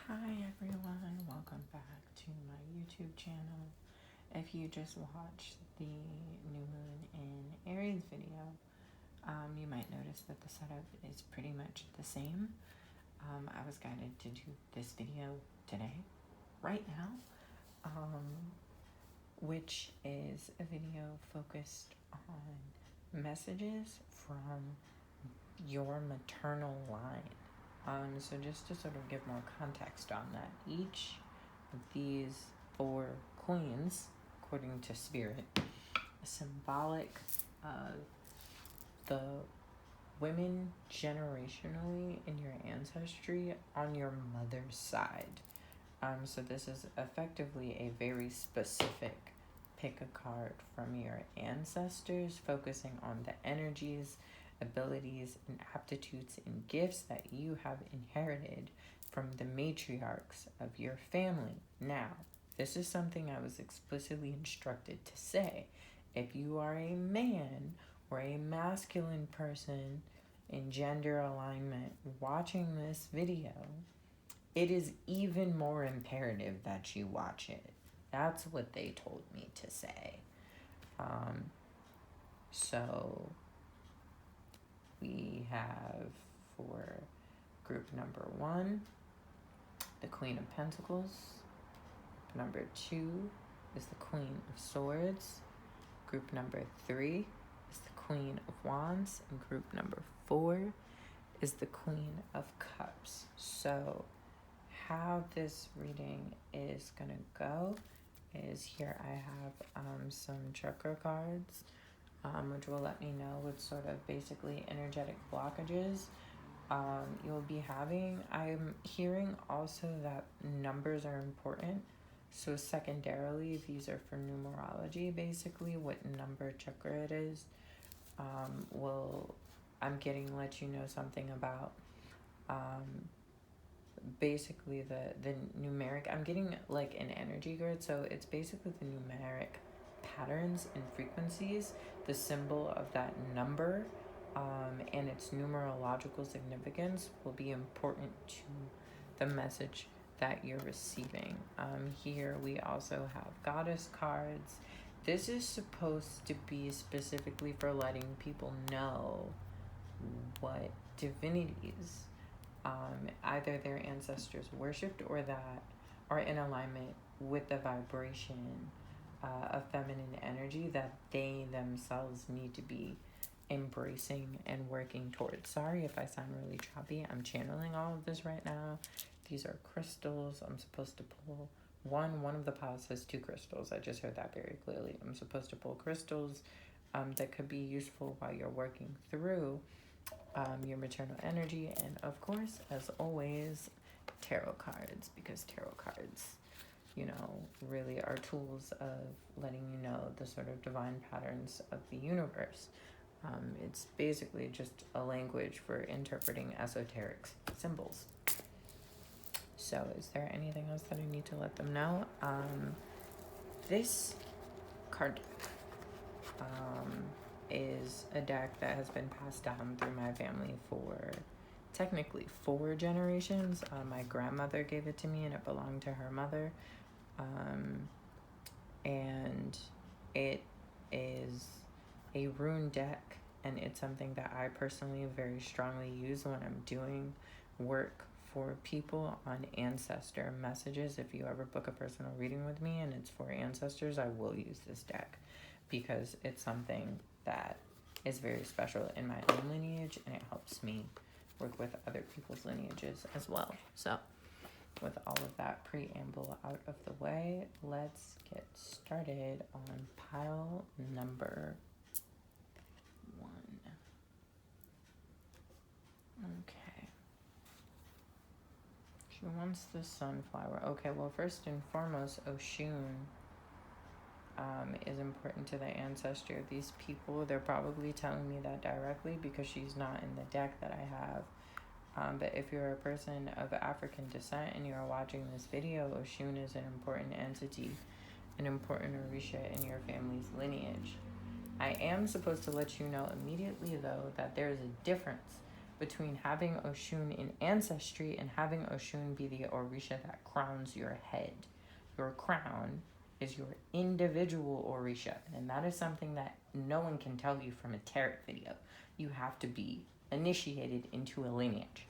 Hi everyone, welcome back to my YouTube channel. If you just watched the new moon in Aries video, you might notice that the setup is pretty much the same. I was guided to do this video today, right now, which is a video focused on messages from your maternal line. So just to sort of give more context on that, each of these 4 queens, according to Spirit, is symbolic of the women generationally in your ancestry on your mother's side. So this is effectively a very specific pick a card from your ancestors, focusing on the energies, abilities, and aptitudes and gifts that you have inherited from the matriarchs of your family. Now, this is something I was explicitly instructed to say. If you are a man or a masculine person in gender alignment watching this video, it is even more imperative that you watch it. That's what they told me to say. So we have for group number 1, the Queen of Pentacles. Number 2 is the Queen of Swords. Group number 3 is the Queen of Wands. And group number 4 is the Queen of Cups. So how this reading is going to go is here I have some chakra cards, which will let me know what sort of basically energetic blockages you'll be having. I'm hearing also that numbers are important. So secondarily, these are for numerology, basically what number chakra it is. I'm getting let you know something about basically the numeric. I'm getting like an energy grid, so it's basically the numeric patterns and frequencies, the symbol of that number, and its numerological significance will be important to the message that you're receiving. Here we also have goddess cards. This is supposed to be specifically for letting people know what divinities either their ancestors worshipped or that are in alignment with the vibration of feminine energy that they themselves need to be embracing and working towards. Sorry if I sound really choppy. I'm channeling all of this right now. These are crystals. I'm supposed to pull one of the piles has 2 crystals. I just heard that very clearly. I'm supposed to pull crystals that could be useful while you're working through your maternal energy, and of course, as always, tarot cards, because tarot cards, really are tools of letting you know the sort of divine patterns of the universe. It's basically just a language for interpreting esoteric symbols. So is there anything else that I need to let them know? This card is a deck that has been passed down through my family for technically 4 generations. My grandmother gave it to me and it belonged to her mother. And it is a rune deck, and it's something that I personally very strongly use when I'm doing work for people on ancestor messages. If you ever book a personal reading with me and it's for ancestors, I will use this deck because it's something that is very special in my own lineage, and it helps me work with other people's lineages as well. So with all of that preamble out of the way, let's get started on pile number 1. Okay. She wants the sunflower. Okay, well, first and foremost, Oshun is important to the ancestry of these people. They're probably telling me that directly because she's not in the deck that I have. But if you're a person of African descent and you're watching this video, Oshun is an important entity, an important Orisha in your family's lineage. I am supposed to let you know immediately, though, that there is a difference between having Oshun in ancestry and having Oshun be the Orisha that crowns your head. Your crown is your individual Orisha, and that is something that no one can tell you from a tarot video. You have to be initiated into a lineage.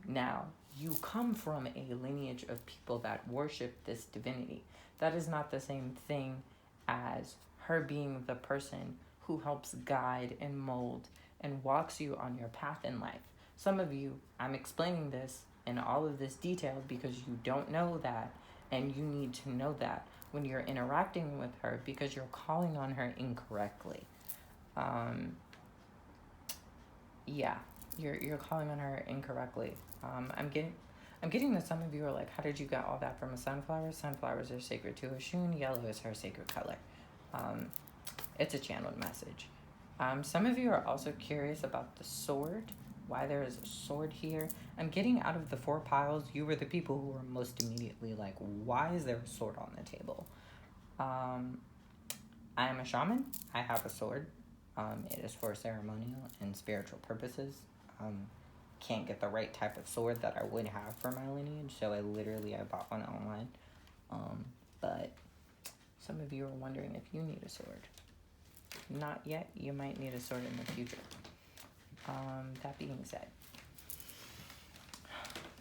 Now, you come from a lineage of people that worship this divinity. That is not the same thing as her being the person who helps guide and mold and walks you on your path in life. Some of you, I'm explaining this in all of this detail because you don't know that, and you need to know that when you're interacting with her, because you're calling on her incorrectly. Yeah, you're calling on her incorrectly. I'm getting that some of you are like, how did you get all that from a sunflower? Sunflowers are sacred to Oshun. Yellow is her sacred color. It's a channeled message. Some of you are also curious about the sword, why there is a sword here. I'm getting out of the 4 piles, you were the people who were most immediately like, why is there a sword on the table? I am a shaman. I have a sword. It is for ceremonial and spiritual purposes. Can't get the right type of sword that I would have for my lineage, so I bought one online. But some of you are wondering if you need a sword. Not yet. You might need a sword in the future. That being said,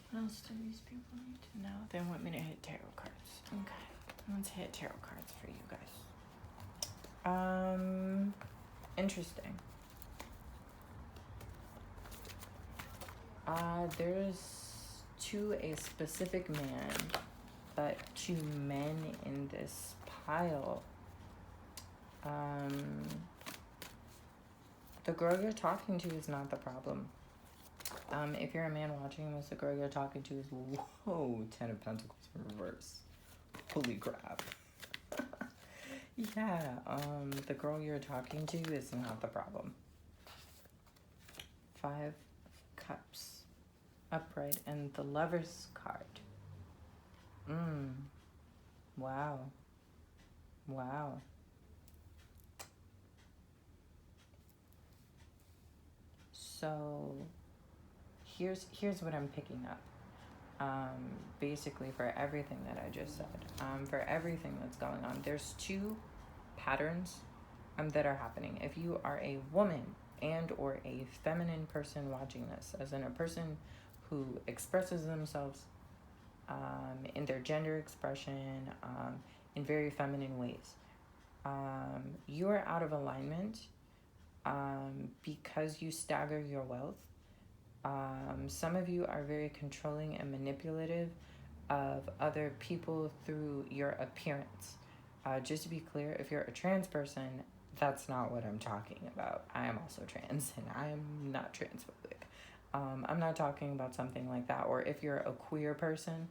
what else do these people need to know? They want me to hit tarot cards. Okay, let's hit tarot cards for you guys. Interesting. There's to a specific man, but to men in this pile. The girl you're talking to is not the problem. If you're a man watching this, the girl you're talking to is, whoa, 10 of Pentacles in reverse. Holy crap. Yeah, the girl you're talking to is not the problem. 5 Cups upright and the Lover's card. Wow. Wow. So here's what I'm picking up. Basically for everything that I just said, for everything that's going on, there's 2 patterns that are happening. If you are a woman and or a feminine person watching this, as in a person who expresses themselves in their gender expression in very feminine ways, you are out of alignment because you stagger your wealth. Some of you are very controlling and manipulative of other people through your appearance. Just to be clear, if you're a trans person, that's not what I'm talking about. I am also trans and I am not transphobic. I'm not talking about something like that. Or if you're a queer person,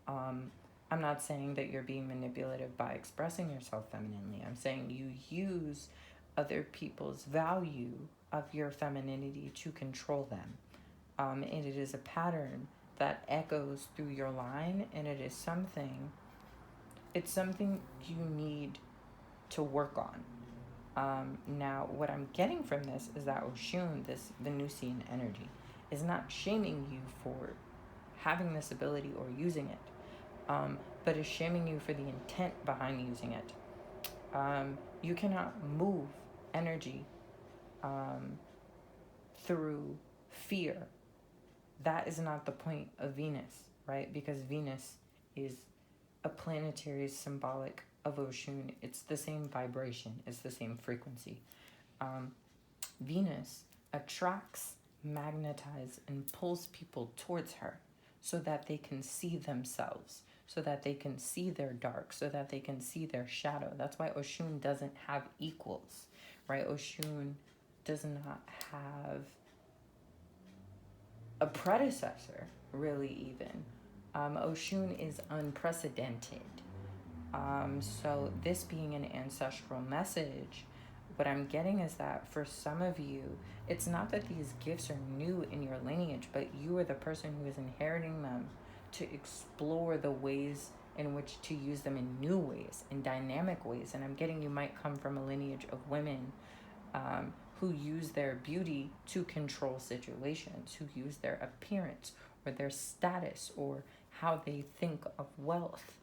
I'm not saying that you're being manipulative by expressing yourself femininely. I'm saying you use other people's value of your femininity to control them. And it is a pattern that echoes through your line, and it's something you need to work on. Now, what I'm getting from this is that Oshun, this Venusian energy, is not shaming you for having this ability or using it, but is shaming you for the intent behind using it. You cannot move energy through fear. That is not the point of Venus, right? Because Venus is a planetary symbolic of Oshun. It's the same vibration. It's the same frequency. Venus attracts, magnetizes, and pulls people towards her so that they can see themselves, so that they can see their dark, so that they can see their shadow. That's why Oshun doesn't have equals, right? Oshun does not have a predecessor, really, even. Oshun is unprecedented. So this being an ancestral message, what I'm getting is that for some of you, it's not that these gifts are new in your lineage, but you are the person who is inheriting them to explore the ways in which to use them in new ways, in dynamic ways. And I'm getting you might come from a lineage of women who use their beauty to control situations, who use their appearance or their status or how they think of wealth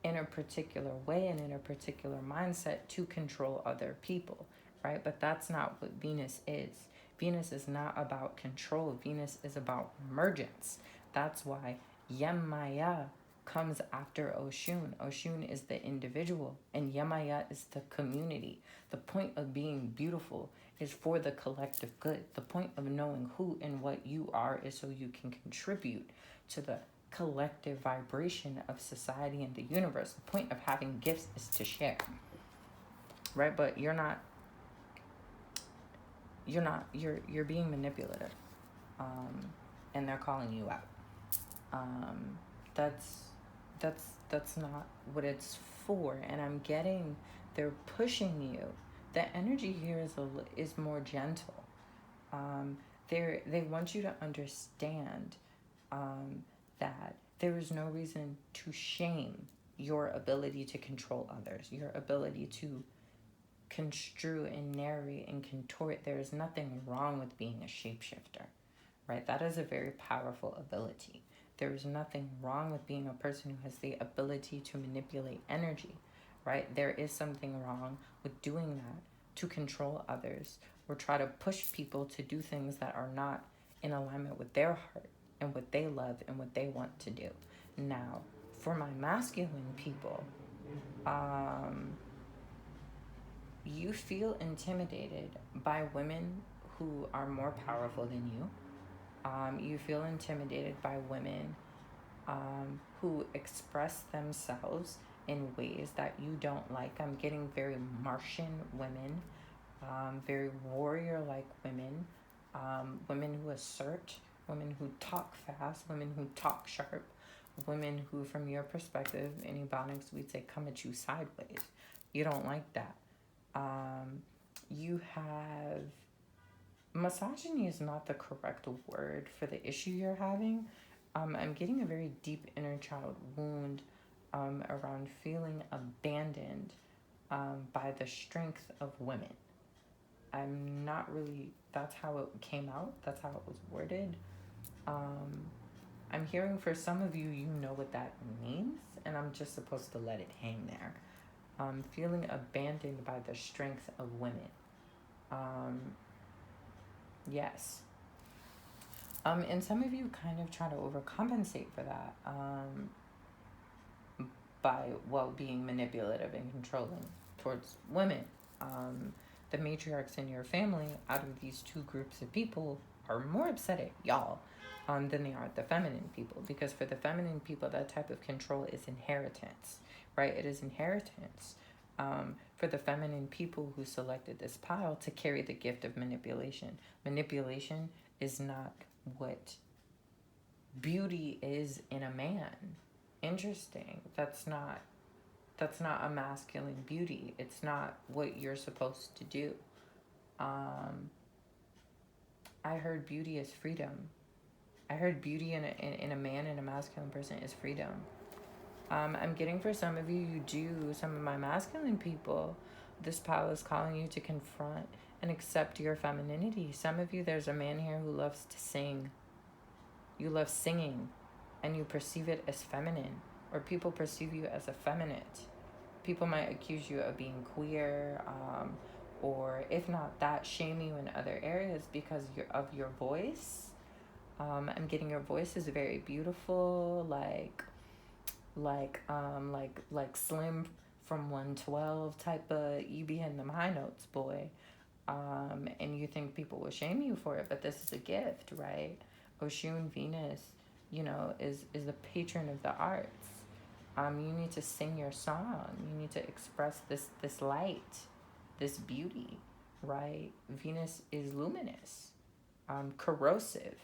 in a particular way and in a particular mindset to control other people, right? But that's not what Venus is. Venus is not about control. Venus is about emergence. That's why Yemaya comes after Oshun. Oshun is the individual and Yemaya is the community. The point of being beautiful is for the collective good. The point of knowing who and what you are is so you can contribute to the collective vibration of society and the universe. The point of having gifts is to share, right? But you're being manipulative, and they're calling you out. That's not what it's for. And I'm getting, they're pushing you. The energy here is more gentle. They want you to understand that there is no reason to shame your ability to control others, your ability to construe and narrate and contort. There is nothing wrong with being a shapeshifter, right? That is a very powerful ability. There is nothing wrong with being a person who has the ability to manipulate energy, right? There is something wrong with doing that to control others or try to push people to do things that are not in alignment with their heart and what they love and what they want to do. Now, for my masculine people, you feel intimidated by women who are more powerful than you. You feel intimidated by women who express themselves in ways that you don't like. I'm getting very Martian women, very warrior-like women, women who assert, women who talk fast, women who talk sharp, women who, from your perspective, in Ebonics, we'd say come at you sideways. You don't like that. You have... Misogyny is not the correct word for the issue you're having. I'm getting a very deep inner child wound around feeling abandoned by the strength of women. I'm not really... That's how it came out. That's how it was worded. I'm hearing for some of you, you know what that means, and I'm just supposed to let it hang there. Feeling abandoned by the strength of women. Yes. And some of you kind of try to overcompensate for that by, well, being manipulative and controlling towards women. The matriarchs in your family, out of these two groups of people, are more upset at y'all than they are at the feminine people. Because for the feminine people, that type of control is inheritance, right? It is inheritance. For the feminine people who selected this pile to carry the gift of manipulation. Manipulation is not what beauty is in a man. Interesting. That's not a masculine beauty. It's not what you're supposed to do. I heard beauty is freedom. I heard beauty in a man and a masculine person is freedom. I'm getting for some of you, some of my masculine people, this pile is calling you to confront and accept your femininity. Some of you, there's a man here who loves to sing. You love singing and you perceive it as feminine, or people perceive you as effeminate. People might accuse you of being queer, or if not that, shame you in other areas because of your voice. I'm getting your voice is very beautiful, like Slim from 112 type of, you be hitting them high notes, boy. And you think people will shame you for it, but this is a gift, right? Oshun Venus, is the patron of the arts. You need to sing your song. You need to express this light, this beauty, right? Venus is luminous, corrosive,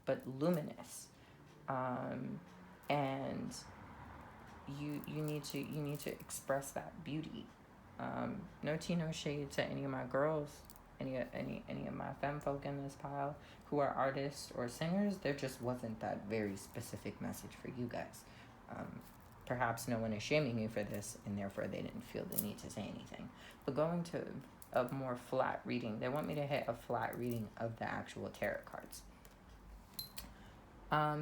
but luminous. And you need to express that beauty. No tea, no shade to any of my girls, any of my femme folk in this pile who are artists or singers. There just wasn't that very specific message for you guys. Perhaps no one is shaming you for this, and therefore they didn't feel the need to say anything. But going to a more flat reading. They want me to hit a flat reading of the actual tarot cards.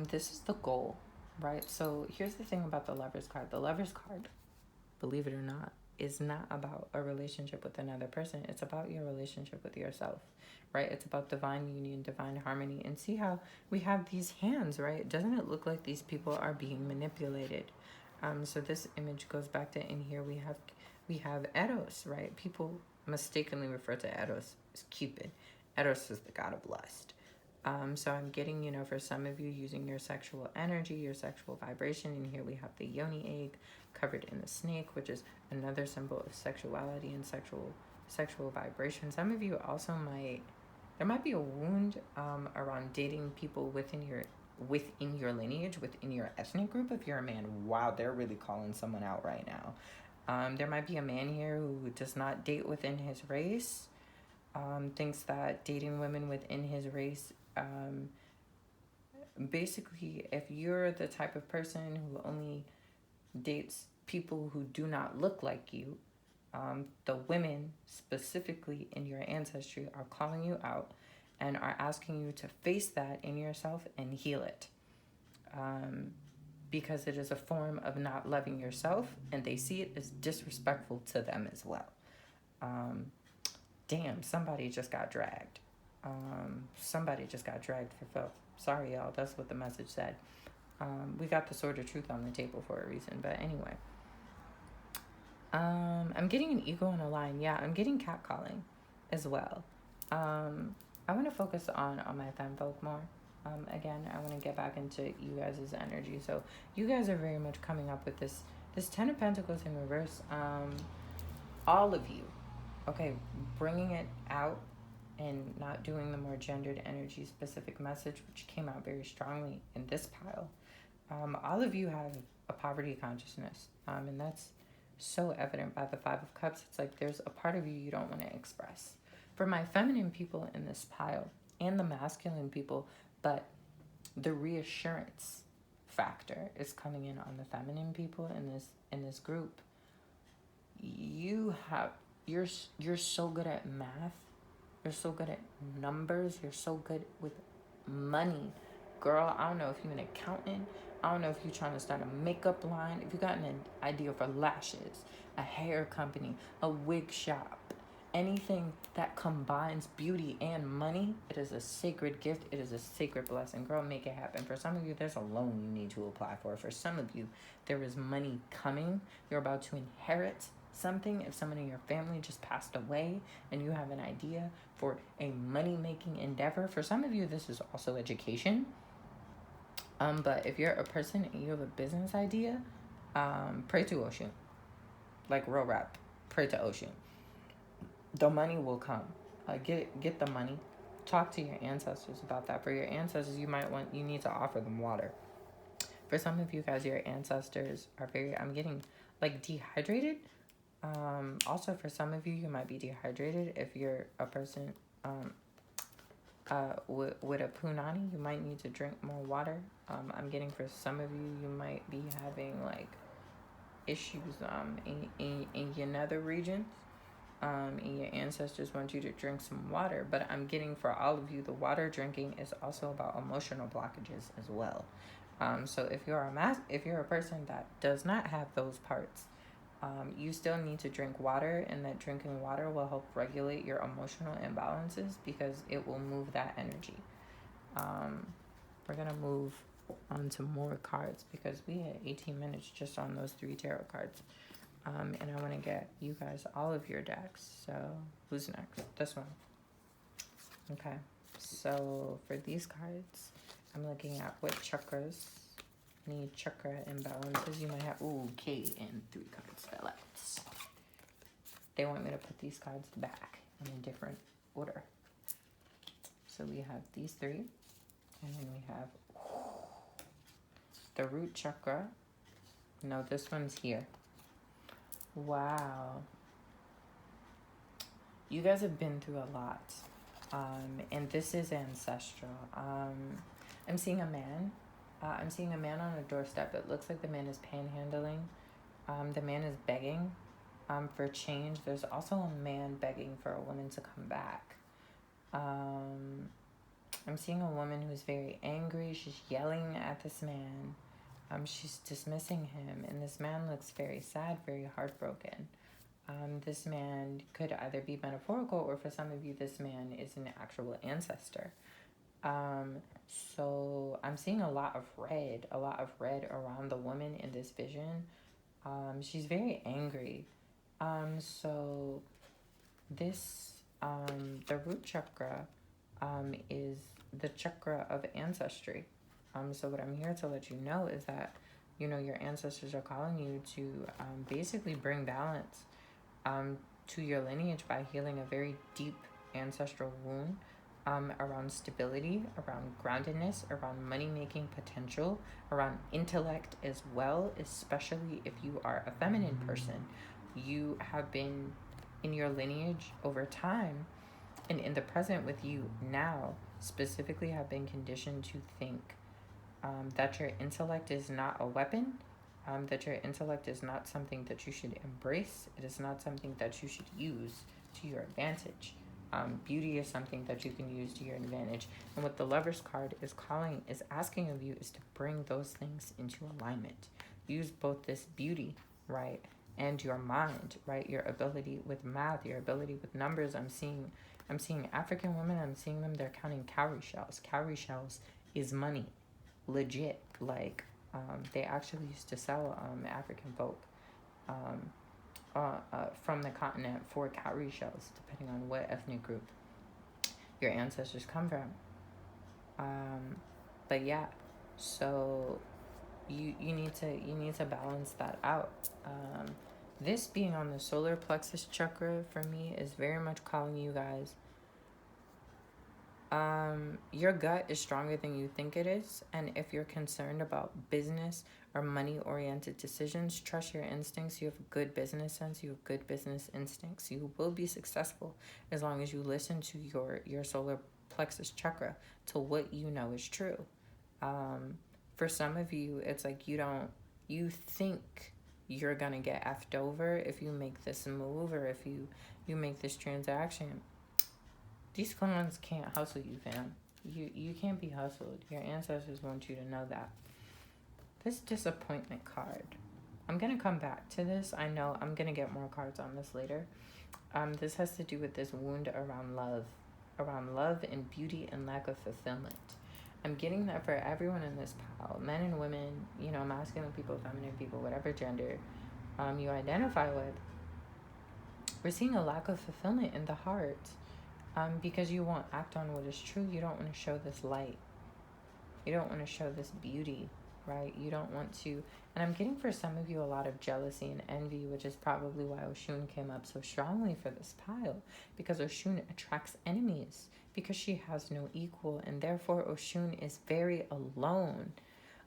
This is the goal, right? So here's the thing about the Lover's card. The Lover's card, believe it or not, is not about a relationship with another person. It's about your relationship with yourself, right? It's about divine union, divine harmony. And see how we have these hands, right? Doesn't it look like these people are being manipulated? So this image goes back to, in here we have Eros, right? People mistakenly refer to Eros as Cupid. Eros is the god of lust. So I'm getting, you know, for some of you, using your sexual energy, your sexual vibration. And here we have the yoni egg covered in the snake, which is another symbol of sexuality and sexual vibration. Some of you also there might be a wound around dating people within your lineage, within your ethnic group. If you're a man, wow, they're really calling someone out right now. There might be a man here who does not date within his race, thinks that dating women within his race, basically, if you're the type of person who only dates people who do not look like you, the women specifically in your ancestry are calling you out and are asking you to face that in yourself and heal it. Because it is a form of not loving yourself, and they see it as disrespectful to them as well. Damn, somebody just got dragged. Somebody just got dragged for filth. Sorry, y'all. That's what the message said. We got the sword of truth on the table for a reason. But anyway. I'm getting an ego and a lion. Yeah, I'm getting catcalling as well. I want to focus on my femfolk more. Again, I want to get back into you guys' energy. So you guys are very much coming up with this Ten of Pentacles in reverse. All of you. Okay, bringing it out and not doing the more gendered energy specific message, which came out very strongly in this pile. All of you have a poverty consciousness, and that's so evident by the Five of Cups. It's like there's a part of you you don't want to express. For my feminine people in this pile, and the masculine people, but the reassurance factor is coming in on the feminine people in this group. You're so good at math. You're so good at numbers. You're so good with money. Girl, I don't know if you're an accountant. I don't know if you're trying to start a makeup line. If you got an idea for lashes, a hair company, a wig shop, anything that combines beauty and money, it is a sacred gift. It is a sacred blessing. Girl, make it happen. For some of you, there's a loan you need to apply for. For some of you, there is money coming. You're about to inherit something. If someone in your family just passed away and you have an idea for a money-making endeavor. For some of you, this is also education. But if you're a person and you have a business idea, pray to Oshun. Like real rap. Pray to Oshun. The money will come. Get the money. Talk to your ancestors about that. For your ancestors, you need to offer them water. For some of you guys, your ancestors are I'm getting like dehydrated. Also for some of you, you might be dehydrated. If you're a person with a punani, you might need to drink more water. I'm getting for some of you, you might be having like issues in your nether regions. And your ancestors want you to drink some water. But I'm getting for all of you, the water drinking is also about emotional blockages as well. So if you're a person that does not have those parts, you still need to drink water, and that drinking water will help regulate your emotional imbalances because it will move that energy. We're going to move on to more cards because we had 18 minutes just on those 3 tarot cards. And I want to get you guys all of your decks. So who's next? This one. Okay. So for these cards, I'm looking at what chakras need chakra imbalances. You might have, okay, and 3 cards fell out. They want me to put these cards back in a different order. So we have these 3, and then we have the root chakra. No, this one's here. Wow. You guys have been through a lot. And this is ancestral. I'm seeing a man. I'm seeing a man on a doorstep. It looks like the man is panhandling. The man is begging. for change. There's also a man begging for a woman to come back. I'm seeing a woman who's very angry. She's yelling at this man. She's dismissing him, and this man looks very sad, very heartbroken. This man could either be metaphorical, or for some of you, this man is an actual ancestor. So I'm seeing a lot of red around the woman in this vision. She's very angry. So this, the root chakra, is the chakra of ancestry. So what I'm here to let you know is that, you know, your ancestors are calling you to basically bring balance to your lineage by healing a very deep ancestral wound around stability, around groundedness, around money-making potential, around intellect as well, especially if you are a feminine person. You have been in your lineage over time, and in the present with you now, specifically have been conditioned to think that your intellect is not a weapon, that your intellect is not something that you should embrace. It is not something that you should use to your advantage. Beauty is something that you can use to your advantage. And what the Lover's card is asking of you is to bring those things into alignment. Use both this beauty, right, and your mind, right, your ability with math, your ability with numbers. I'm seeing African women. I'm seeing them. They're counting cowrie shells. Cowrie shells is money, legit. Like they actually used to sell African folk from the continent for cowrie shells, depending on what ethnic group your ancestors come from. But yeah, so you need to balance that out. This being on the solar plexus chakra for me is very much calling you guys. Your gut is stronger than you think it is, and if you're concerned about business or money-oriented decisions, trust your instincts. You have a good business sense. You have good business instincts. You will be successful as long as you listen to your solar plexus chakra, to what you know is true. For some of you, it's like you think you're gonna get effed over if you make this move, or if you make this transaction. These clowns can't hustle you, fam. You can't be hustled. Your ancestors want you to know that. This disappointment card. I'm going to come back to this. I know I'm going to get more cards on this later. This has to do with this wound around love and beauty and lack of fulfillment. I'm getting that for everyone in this pile, men and women, you know, masculine people, feminine people, whatever gender you identify with. We're seeing a lack of fulfillment in the heart. Because you won't act on what is true. You don't want to show this light. You don't want to show this beauty, right? You don't want to. And I'm getting for some of you a lot of jealousy and envy, which is probably why Oshun came up so strongly for this pile. Because Oshun attracts enemies, because she has no equal. And therefore, Oshun is very alone.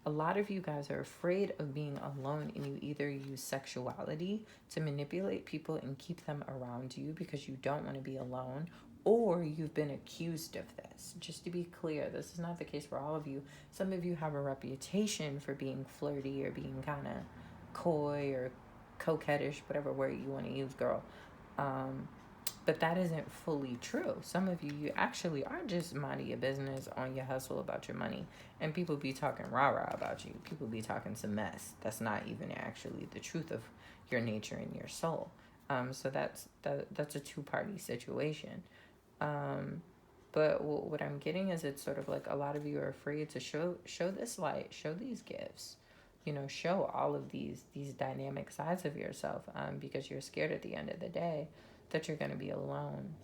A lot of you guys are afraid of being alone, and you either use sexuality to manipulate people and keep them around you because you don't want to be alone, or you've been accused of this. Just to be clear, this is not the case for all of you. Some of you have a reputation for being flirty or being kind of coy or coquettish, whatever word you want to use, girl. But that isn't fully true. Some of you actually are just minding your business on your hustle about your money. And people be talking rah-rah about you. People be talking some mess. That's not even actually the truth of your nature and your soul. So that's a two-party situation. But what I'm getting is it's sort of like a lot of you are afraid to show this light, show these gifts, you know, show all of these dynamic sides of yourself, because you're scared at the end of the day that you're going to be alone.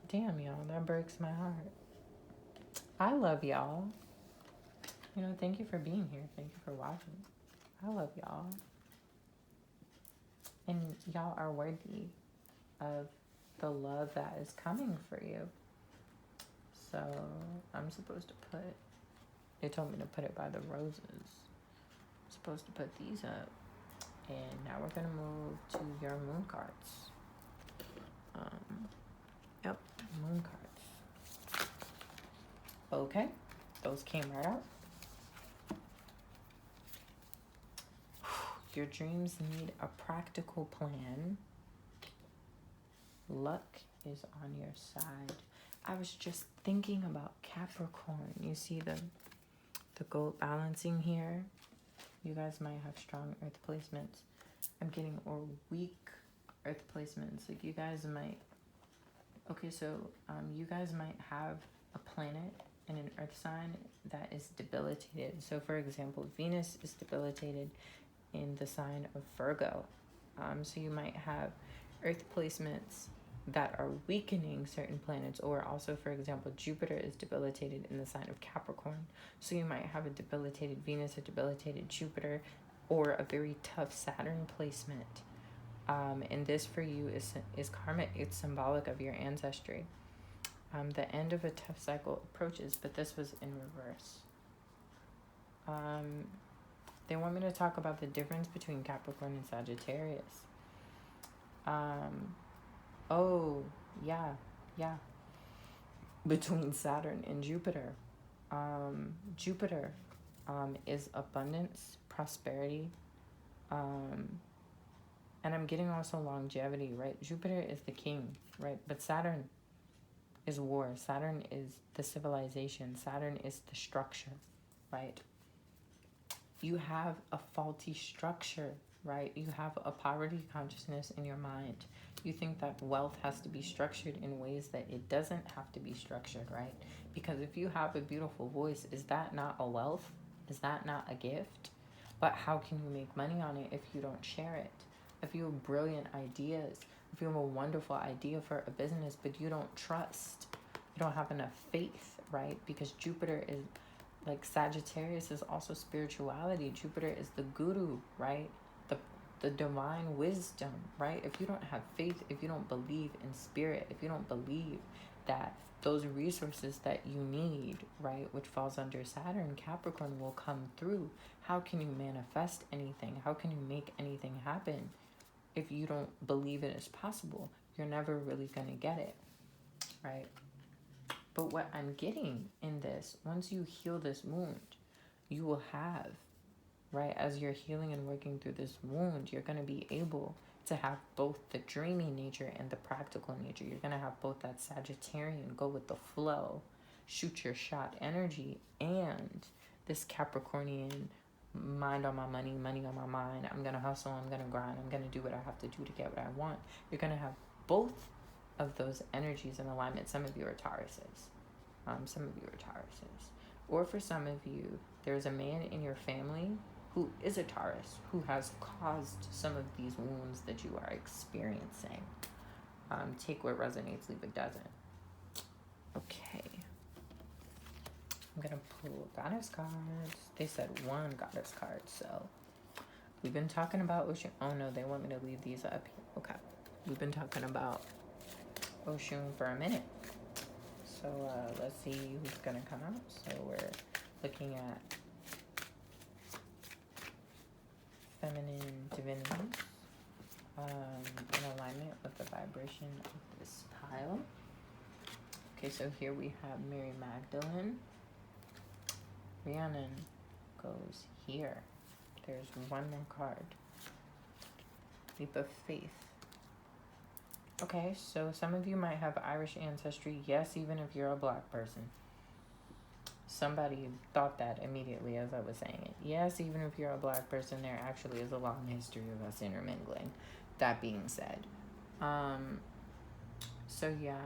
Damn, y'all, that breaks my heart. I love y'all. You know, thank you for being here. Thank you for watching. I love y'all. And y'all are worthy of the love that is coming for you. So I'm supposed to put, they told me to put it by the roses. I'm supposed to put these up. And now we're going to move to your moon cards. Yep, moon cards. Okay, those came right out. Your dreams need a practical plan. Luck is on your side. I was just thinking about Capricorn. You see the gold balancing here? You guys might have strong earth placements. I'm getting or weak earth placements. Like you guys might, okay, so you guys might have a planet in an earth sign that is debilitated. So for example, Venus is debilitated in the sign of Virgo. So you might have earth placements that are weakening certain planets, or also, for example, Jupiter is debilitated in the sign of Capricorn. So you might have a debilitated Venus, a debilitated Jupiter, or a very tough Saturn placement. And this for you is karmic. It's symbolic of your ancestry. The end of a tough cycle approaches, but this was in reverse. They want me to talk about the difference between Capricorn and Sagittarius. Oh, yeah. Between Saturn and Jupiter. Jupiter is abundance, prosperity, and I'm getting also longevity, right? Jupiter is the king, right? But Saturn is war. Saturn is the civilization. Saturn is the structure, right? You have a faulty structure, right? You have a poverty consciousness in your mind. You think that wealth has to be structured in ways that it doesn't have to be structured, right? Because if you have a beautiful voice, is that not a wealth? Is that not a gift? But how can you make money on it if you don't share it? If you have brilliant ideas, if you have a wonderful idea for a business, but you don't trust, you don't have enough faith, right? Because Jupiter is, like Sagittarius is also spirituality. Jupiter is the guru, right? The divine wisdom, right? If you don't have faith, if you don't believe in spirit, if you don't believe that those resources that you need, right, which falls under Saturn, Capricorn, will come through, how can you manifest anything? How can you make anything happen if you don't believe it is possible? You're never really going to get it, right? But what I'm getting in this, once you heal this wound, you will have, right, as you're healing and working through this wound, you're going to be able to have both the dreamy nature and the practical nature. You're going to have both that Sagittarian, go with the flow, shoot your shot energy, and this Capricornian, mind on my money, money on my mind. I'm going to hustle, I'm going to grind, I'm going to do what I have to do to get what I want. You're going to have both of those energies in alignment. Some of you are Tauruses. Or for some of you, there's a man in your family who is a Taurus, who has caused some of these wounds that you are experiencing. Take what resonates, leave what doesn't. Okay. I'm going to pull goddess cards. They said one goddess card, so we've been talking about Oshun. Oh no, they want me to leave these up here. Okay. We've been talking about Oshun for a minute. So let's see who's going to come out. So we're looking at feminine divinities in alignment with the vibration of this pile. Okay, so here we have Mary Magdalene. Rhiannon goes here. There's one more card. Leap of faith. Okay, so some of you might have Irish ancestry. Yes, even if you're a black person. Somebody thought that immediately as I was saying it. Yes, even if you're a black person, there actually is a long history of us intermingling. That being said. So yeah,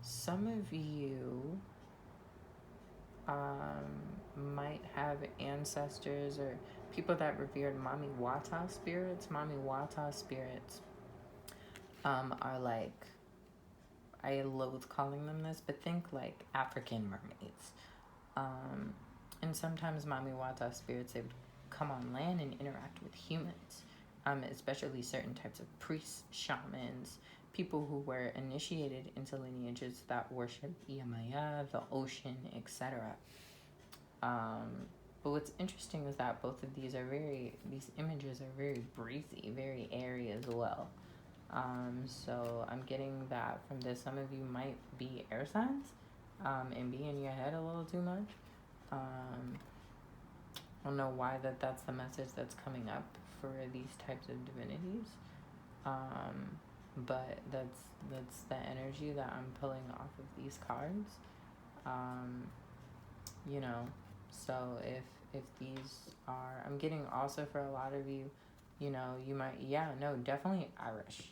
some of you might have ancestors or people that revered Mami Wata spirits. Mami Wata spirits are like, I loathe calling them this, but think like African mermaids. And sometimes Mami Wata spirits, they would come on land and interact with humans, especially certain types of priests, shamans, people who were initiated into lineages that worship Yamaya, the ocean, etc. But what's interesting is that both of these images are very breezy, very airy as well. So I'm getting that from this. Some of you might be air signs and be in your head a little too much. I don't know why that's the message that's coming up for these types of divinities. But that's the energy that I'm pulling off of these cards. You know, so if these are, I'm getting also for a lot of you, you know, you might, yeah, no, definitely Irish.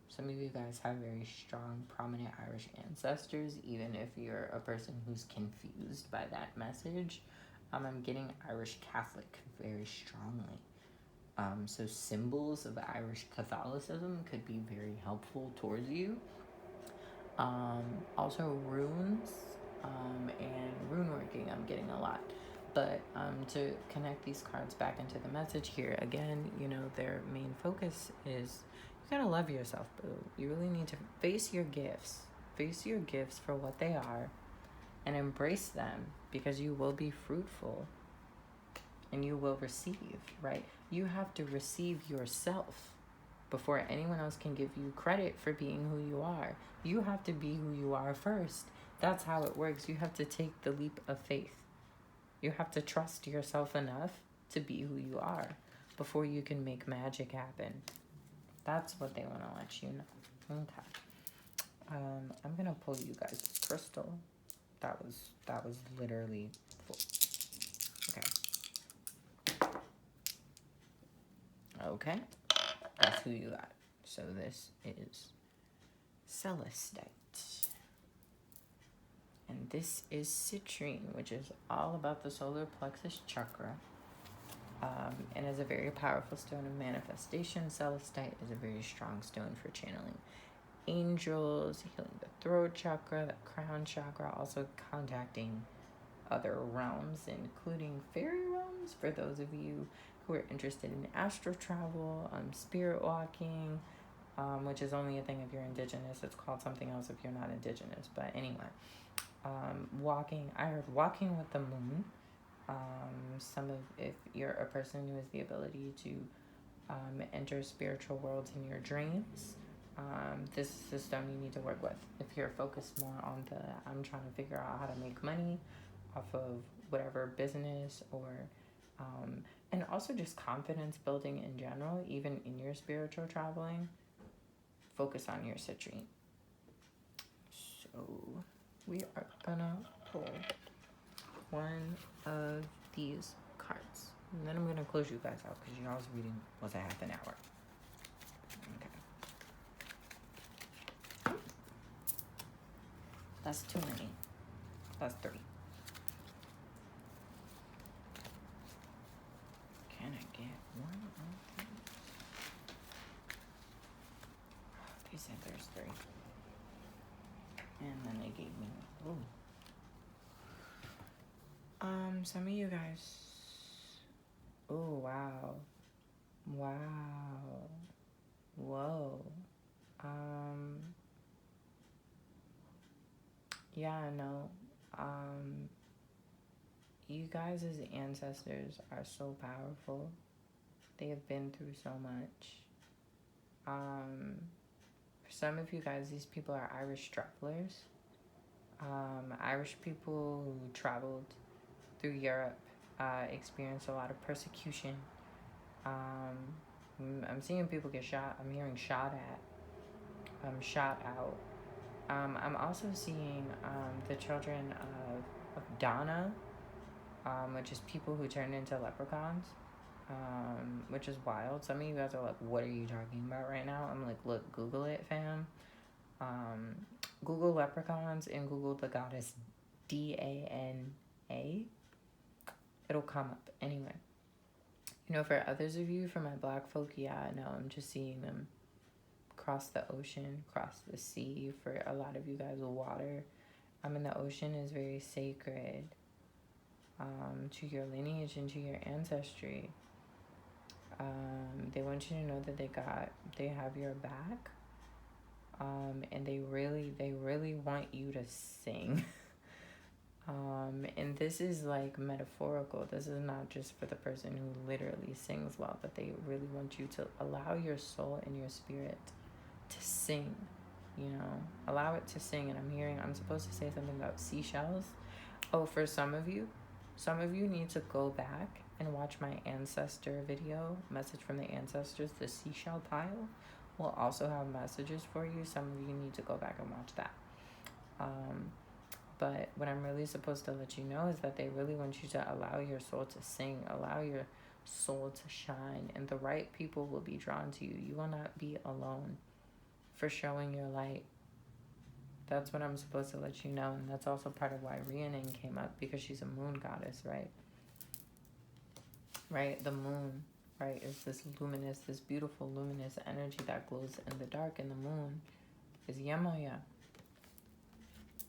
Some of you guys have very strong, prominent Irish ancestors, even if you're a person who's confused by that message. I'm getting Irish Catholic very strongly. So symbols of Irish Catholicism could be very helpful towards you. Also runes and rune working I'm getting a lot. But to connect these cards back into the message here, again, you know, their main focus is you gotta love yourself, boo. You really need to face your gifts. Face your gifts for what they are and embrace them, because you will be fruitful and you will receive, right? You have to receive yourself before anyone else can give you credit for being who you are. You have to be who you are first. That's how it works. You have to take the leap of faith. You have to trust yourself enough to be who you are before you can make magic happen. That's what they want to let you know. Okay. I'm gonna pull you guys this crystal. That was literally full. Okay. Okay. That's who you got. So this is Celestite. And this is citrine, which is all about the solar plexus chakra. And is a very powerful stone of manifestation. Celestite is a very strong stone for channeling angels, healing the throat chakra, the crown chakra, also contacting other realms, including fairy realms, for those of you who are interested in astral travel, spirit walking, which is only a thing if you're indigenous. It's called something else if you're not indigenous. But anyway, I heard walking with the moon. If you're a person who has the ability to enter spiritual worlds in your dreams, this is a stone you need to work with. If you're focused more on I'm trying to figure out how to make money off of whatever business, or and also just confidence building in general, even in your spiritual traveling, focus on your citrine. So we are gonna pull one of these cards, and then I'm gonna close you guys out because y'all's reading was a half an hour. Okay. That's too many. That's 3. Can I get one of these? They said there's 3. And then they gave me, ooh. Some of you guys, oh, wow. Wow. Whoa. Yeah, no. You guys as ancestors are so powerful. They have been through so much. For some of you guys, these people are Irish travelers. Irish people who traveled through Europe, experienced a lot of persecution. I'm seeing people get shot. I'm hearing shot at. Shot out. I'm also seeing the children of Donna, which is people who turn into leprechauns, which is wild. Some of you guys are like, what are you talking about right now? I'm like, look, Google it, fam. Google leprechauns and Google the goddess Dana. It'll come up. Anyway, you know, for others of you, for my black folk, yeah, no, I'm just seeing them cross the ocean, cross the sea. For a lot of you guys, water, the ocean is very sacred to your lineage and to your ancestry. They want you to know that they have your back, and they really want you to sing. And this is like metaphorical. This is not just for the person who literally sings well, but they really want you to allow your soul and your spirit to sing, you know, allow it to sing. And I'm supposed to say something about seashells. Oh, for some of you, Some of you need to go back and watch my ancestor video, Message from the Ancestors. The seashell pile will also have messages for you. Some of you need to go back and watch that. But what I'm really supposed to let you know is that they really want you to allow your soul to sing, allow your soul to shine, and the right people will be drawn to you. You will not be alone for showing your light. That's what I'm supposed to let you know, and that's also part of why Rhiannon came up, because she's a moon goddess, right? Right? The moon, right, is this luminous, this beautiful luminous energy that glows in the dark, and the moon is Yemoya,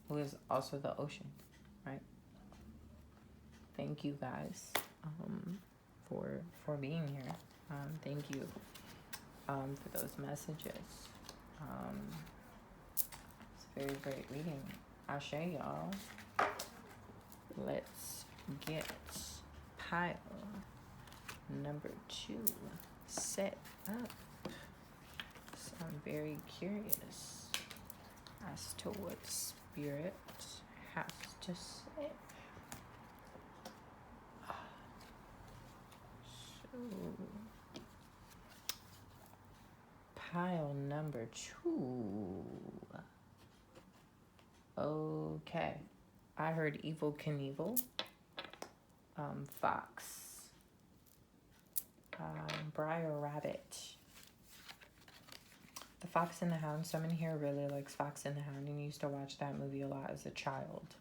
who is also the ocean, right? Thank you guys for being here. Thank you for those messages. It's a very great reading. Ashe, y'all. Let's get pile number 2 set up. So I'm very curious as to what Spirit has to say. So, pile number 2. Okay. I heard Evil Knievel, Fox, Briar Rabbit. The Fox and the Hound. Someone here really likes Fox and the Hound and used to watch that movie a lot as a child.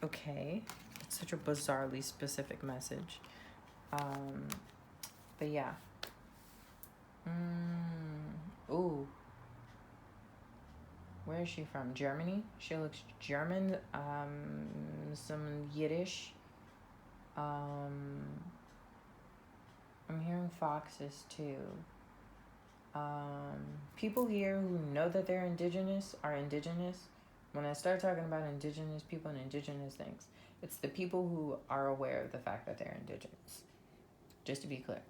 Okay. It's such a bizarrely specific message. But yeah. Ooh. Where is she from? Germany? She looks German. Some Yiddish. I'm hearing foxes too. People here who know that they're indigenous are indigenous. When I start talking about indigenous people and indigenous things, it's the people who are aware of the fact that they're indigenous. Just to be clear.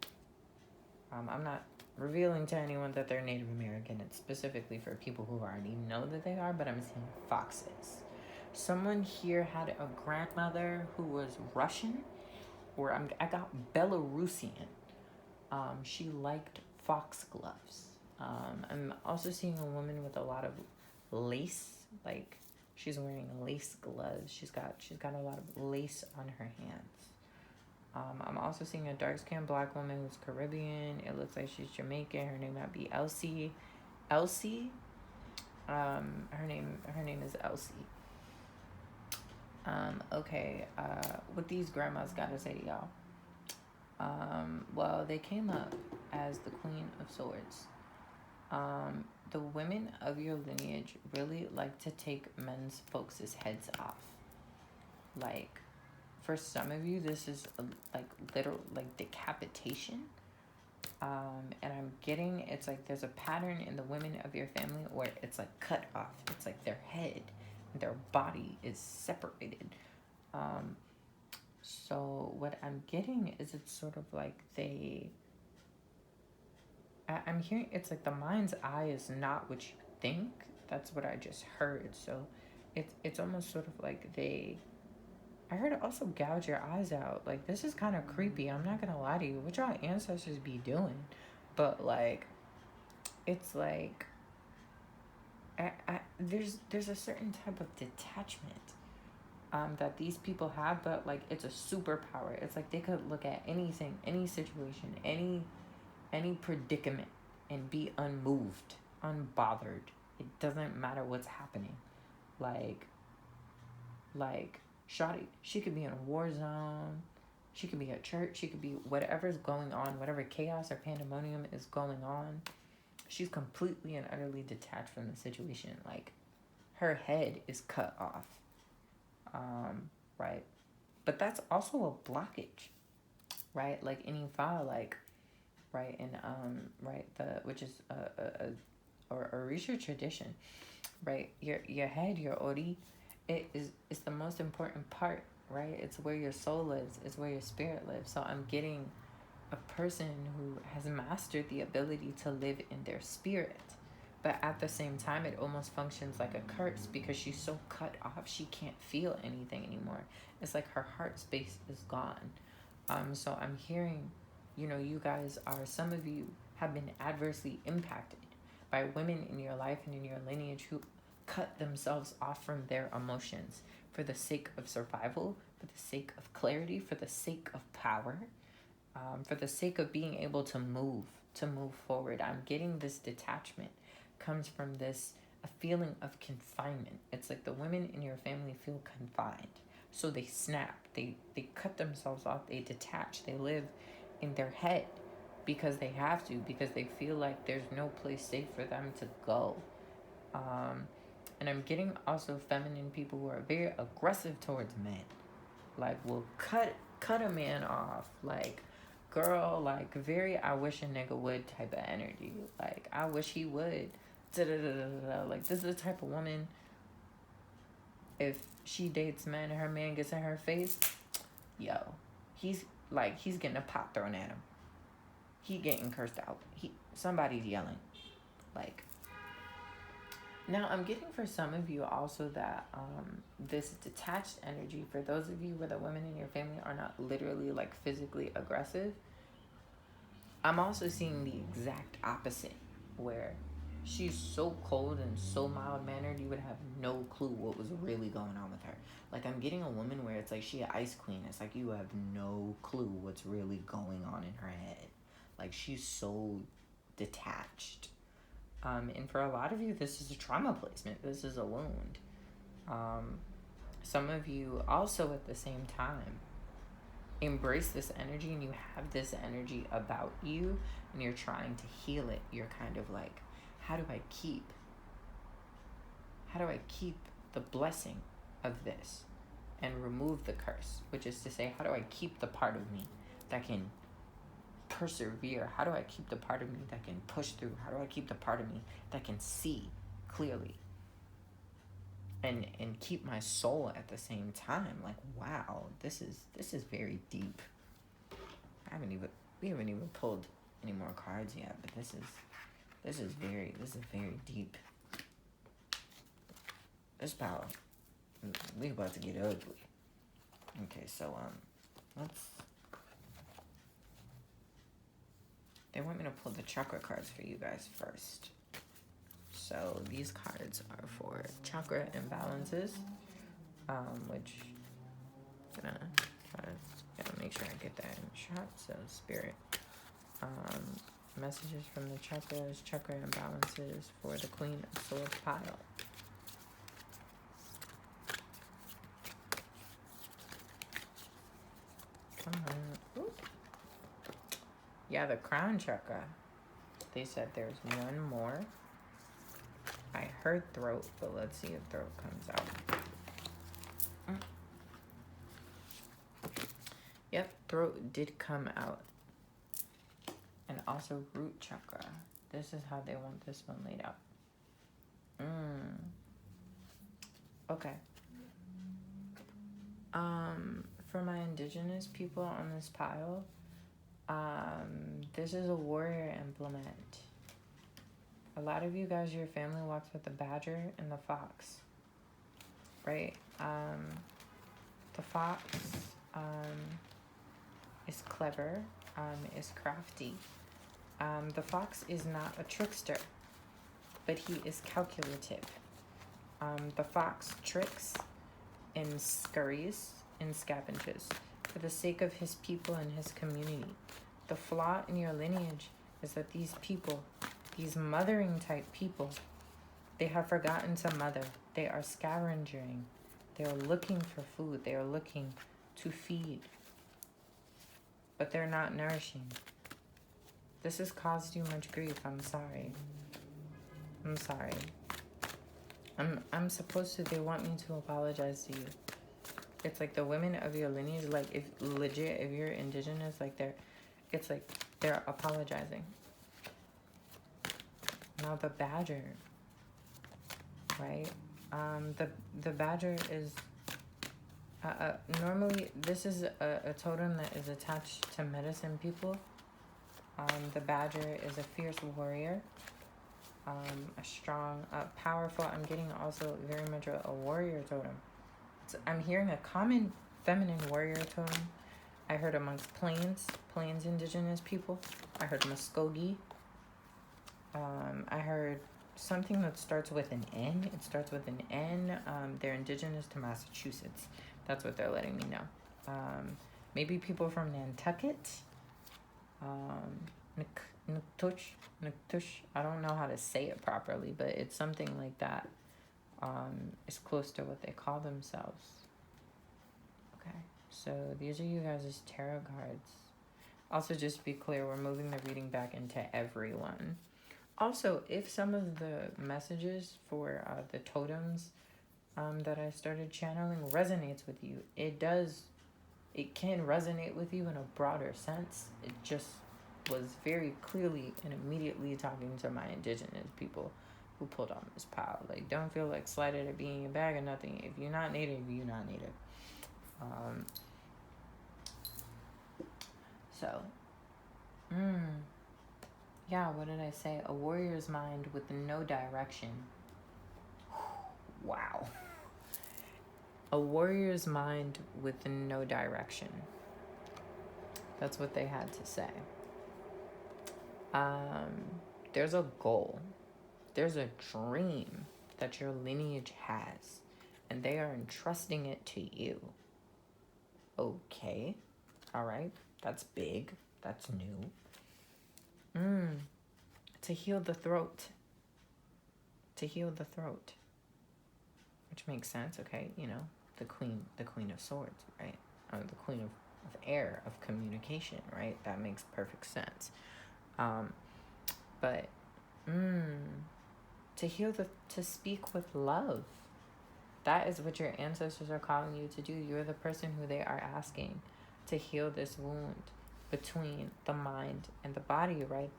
I'm not revealing to anyone that they're Native American. It's specifically for people who already know that they are, but I'm seeing foxes. Someone here had a grandmother who was Russian, or I got Belarusian. She liked foxgloves. I'm also seeing a woman with a lot of lace, like she's wearing lace gloves. She's got a lot of lace on her hands. I'm also seeing a dark-skinned black woman who's Caribbean. It looks like she's Jamaican. Her name might be Elsie. Elsie. Her name is Elsie. Okay. What these grandmas gotta say to y'all? Well, they came up as the Queen of Swords. The women of your lineage really like to take men's folks' heads off. Like, for some of you, this is like literal, like decapitation. And I'm getting, it's like there's a pattern in the women of your family where it's like cut off. It's like their head, their body is separated. So what I'm getting is it's sort of like I'm hearing it's like the mind's eye is not what you think. That's what I just heard. So it's almost sort of like I heard also gouge your eyes out. Like, this is kind of creepy. I'm not gonna lie to you. What y'all ancestors be doing? But like, it's like there's a certain type of detachment that these people have, but like it's a superpower. It's like they could look at anything, any situation, any predicament and be unmoved, unbothered. It doesn't matter what's happening. Like Shawty, she could be in a war zone. She could be at church. She could be whatever's going on, whatever chaos or pandemonium is going on. She's completely and utterly detached from the situation. Like, her head is cut off. Right? But that's also a blockage, right? Like any file, like, right? And, right, which is a Orisha tradition, right? Your head, your ori, it's the most important part, right? It's where your soul lives. It's where your spirit lives. So I'm getting a person who has mastered the ability to live in their spirit, But at the same time, it almost functions like a curse because she's so cut off, she can't feel anything anymore. It's like her heart space is gone. So I'm hearing, you know, you guys are, some of you have been adversely impacted by women in your life and in your lineage who cut themselves off from their emotions for the sake of survival, for the sake of clarity, for the sake of power, for the sake of being able to move forward. I'm getting this detachment comes from this a feeling of confinement. It's like the women in your family feel confined. So they snap, they cut themselves off, they detach, they live in their head because they have to, because they feel like there's no place safe for them to go. And I'm getting also feminine people who are very aggressive towards men. Like, will cut a man off. Like, girl, like, very I wish a nigga would type of energy. Like, I wish he would. Like, this is the type of woman, if she dates men and her man gets in her face, yo, he's getting a pot thrown at him. He getting cursed out. Somebody's yelling. Like, now I'm getting for some of you also that this detached energy, for those of you where the women in your family are not literally like physically aggressive, I'm also seeing the exact opposite, where she's so cold and so mild-mannered, you would have no clue what was really going on with her. Like, I'm getting a woman where it's like she an ice queen. It's like you have no clue what's really going on in her head. Like, she's so detached. And for a lot of you, this is a trauma placement. This is a wound. Some of you also at the same time embrace this energy, and you have this energy about you, and you're trying to heal it. You're kind of like, how do I keep the blessing of this and remove the curse? Which is to say, how do I keep the part of me that can persevere? How do I keep the part of me that can push through? How do I keep the part of me that can see clearly and keep my soul at the same time? Like, wow, this is very deep. We haven't even pulled any more cards yet, but this is very deep. This power, we about to get ugly. Okay, so they want me to pull the chakra cards for you guys first. So these cards are for chakra imbalances, which I'm gonna try to make sure I get that in shot. So spirit, messages from the chakras, chakra imbalances for the Queen of Swords pile. Come on. Ooh. Yeah, the crown chakra. They said there's one more. I heard throat, but let's see if throat comes out. Yep, throat did come out. And also root chakra. This is how they want this one laid out. Okay. For my indigenous people on this pile, this is a warrior implement. A lot of you guys, your family walks with the badger and the fox, right? The fox is clever, is crafty. The fox is not a trickster, but he is calculative. The fox tricks and scurries and scavenges for the sake of his people and his community. The flaw in your lineage is that these people, these mothering type people, they have forgotten to mother. They are scavenging. They are looking for food. They are looking to feed. But they're not nourishing. This has caused you much grief. I'm sorry. I'm sorry. I'm supposed to, they want me to apologize to you. It's like the women of your lineage, like if you're indigenous, like they're apologizing. Now the badger, right? The badger is, normally this is a totem that is attached to medicine people. The badger is a fierce warrior. a strong, powerful. I'm getting also very much a warrior totem. So I'm hearing a common feminine warrior totem. I heard amongst plains indigenous people. I heard Muskogee. I heard something that starts with an N. It starts with an N. They're indigenous to Massachusetts. That's what they're letting me know. Maybe people from Nantucket. Nuktush. I don't know how to say it properly, but it's something like that. It's close to what they call themselves. Okay, so these are you guys' tarot cards. Also, just to be clear, we're moving the reading back into everyone. Also, if some of the messages for the totems that I started channeling resonates with you, it can resonate with you in a broader sense. It just was very clearly and immediately talking to my indigenous people who pulled on this pile. Like, don't feel like slighted at being a bag or nothing. If you're not native, you're not native. Yeah, what did I say? A warrior's mind with no direction. Wow. A warrior's mind with no direction. That's what they had to say. There's a goal. There's a dream that your lineage has, and they are entrusting it to you. Okay. All right. That's big. That's new. To heal the throat. To heal the throat. Which makes sense, okay? You know, the queen of swords, right? The queen of air, of communication, right? That makes perfect sense. But to heal to speak with love. That is what your ancestors are calling you to do. You're the person who they are asking to heal this wound between the mind and the body, right?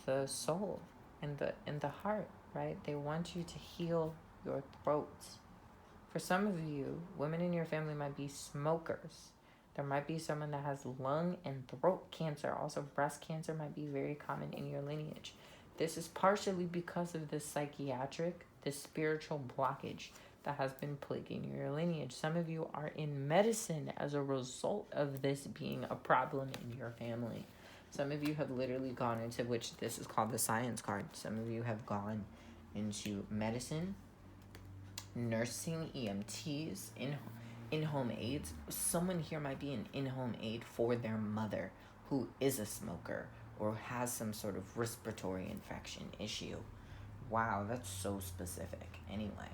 The soul and the heart, right? They want you to heal your throat. For some of you, women in your family might be smokers. There might be someone that has lung and throat cancer. Also, breast cancer might be very common in your lineage. This is partially because of this spiritual blockage that has been plaguing your lineage. Some of you are in medicine as a result of this being a problem in your family. Some of you have literally gone into, which this is called the science card. Some of you have gone into medicine, nursing, EMTs, in-home aides. Someone here might be an in-home aide for their mother who is a smoker or has some sort of respiratory infection issue. Wow, that's so specific. Anyway,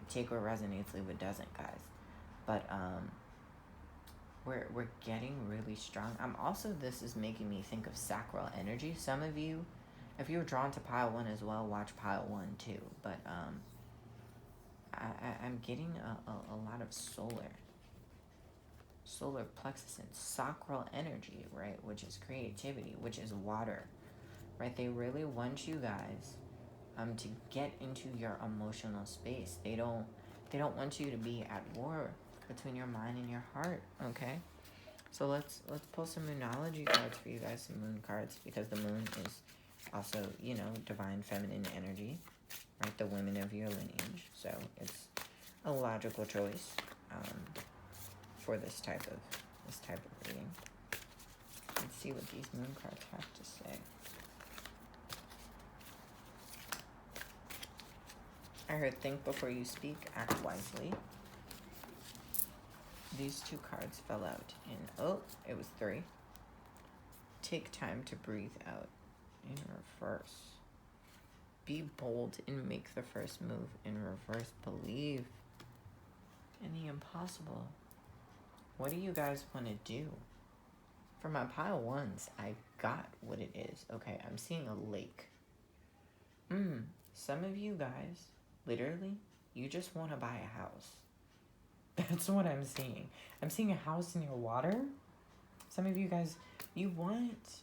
take what resonates, leave what doesn't, guys. But we're getting really strong. This is making me think of sacral energy. Some of you, if you're drawn to pile 1 as well, watch pile 1 too. But I'm getting a lot of solar plexus and sacral energy, right? Which is creativity, which is water, right? They really want you guys to get into your emotional space. They don't want you to be at war between your mind and your heart, okay? So let's pull some moonology cards for you guys, some moon cards, because the moon is also, you know, divine feminine energy, right? The women of your lineage. So it's a logical choice for this type of reading. Let's see what these moon cards have to say. I heard think before you speak, act wisely. These 2 cards fell out in, it was 3. Take time to breathe out in reverse. Be bold and make the first move in reverse. Believe in the impossible. What do you guys want to do? For my pile 1s, I got what it is. Okay, I'm seeing a lake. Some of you guys, literally, you just want to buy a house. That's what I'm seeing. I'm seeing a house near water. Some of you guys, you want